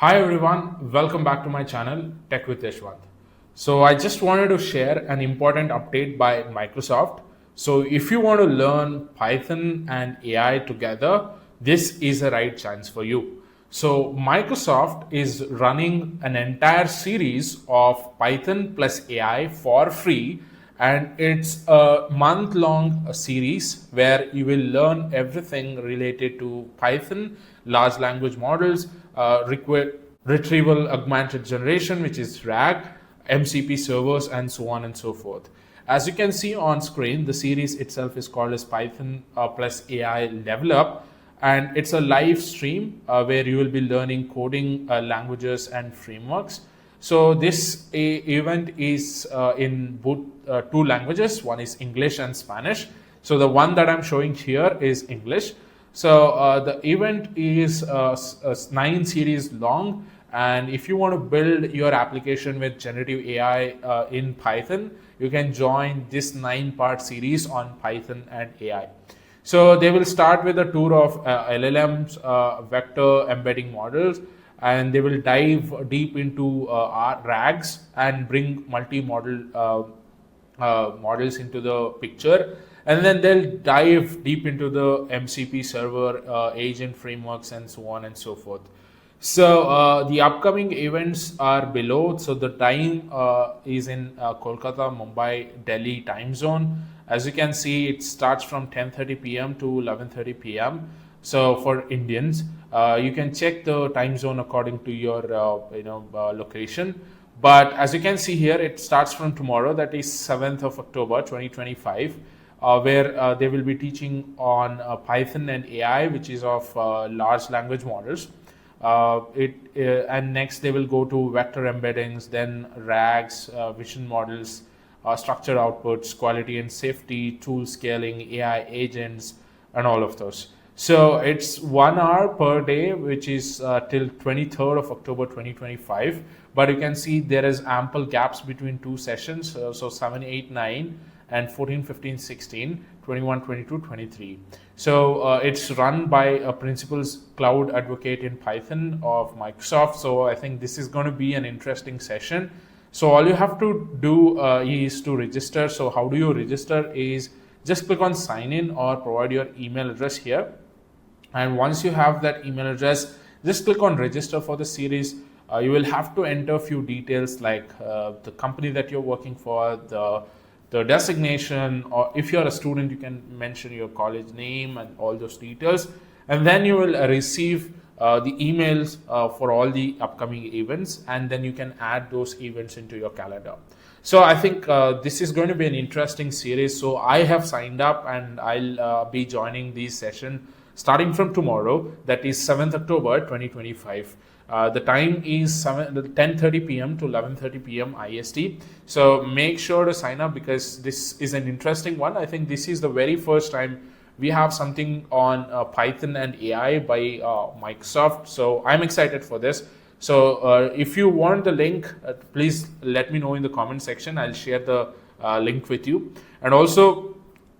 Hi everyone, welcome back to my channel Tech with Yashwant. So I just wanted to share an important update by Microsoft. So if you want to learn Python and AI together, this is the right chance for you. So Microsoft is running an entire series of Python plus AI for free, and it's a month-long series where you will learn everything related to Python, large language models, retrieval augmented generation, which is RAG, MCP servers, and so on and so forth. As you can see on screen, the series itself is called as Python plus AI Level Up, and it's a live stream where you will be learning coding languages and frameworks. So this event is in both two languages. One is English and Spanish. So the one that I'm showing here is English. So the event is 9 series long, and if you want to build your application with generative AI in Python, you can join this 9-part series on Python and AI. So they will start with a tour of LLMs, vector embedding models, and they will dive deep into our RAGs and bring multi-model models into the picture, and then they'll dive deep into the MCP server agent frameworks and so on and so forth. So the upcoming events are below. So the time is in Kolkata, Mumbai, Delhi time zone. As you can see, it starts from 10:30 p.m. to 11:30 p.m. So for Indians, you can check the time zone according to your location. But as you can see here, it starts from tomorrow, that is 7th of October 2025, where they will be teaching on Python and AI, which is of large language models. And next they will go to vector embeddings, then RAGs, vision models, structured outputs, quality and safety, tool scaling, AI agents, and all of those. So it's 1 hour per day, which is till 23rd of October 2025. But you can see there is ample gaps between two sessions. So 7, 8, 9 and 14, 15, 16, 21, 22, 23. So it's run by a principal's cloud advocate in Python of Microsoft. So I think this is going to be an interesting session. So all you have to do is to register. So how do you register is just click on sign in or provide your email address here. And once you have that email address, just click on register for the series. You will have to enter a few details like the company that you're working for, the designation, or if you're a student, you can mention your college name and all those details. And then you will receive the emails for all the upcoming events, and then you can add those events into your calendar. So I think this is going to be an interesting series. So I have signed up and I'll be joining this session starting from tomorrow, that is 7th October 2025. The time is 10:30 p.m. to 11:30 p.m. IST. So make sure to sign up because this is an interesting one. I think this is the very first time we have something on Python and AI by Microsoft. So I'm excited for this. So if you want the link, please let me know in the comment section. I'll share the link with you. And also,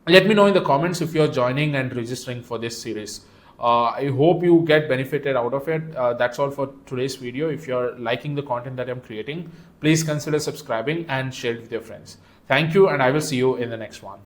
let me know in the comments if you're joining and registering for this series. I hope you get benefited out of it. That's all for today's video. If you're liking the content that I'm creating, please consider subscribing and share it with your friends. Thank you, and I will see you in the next one.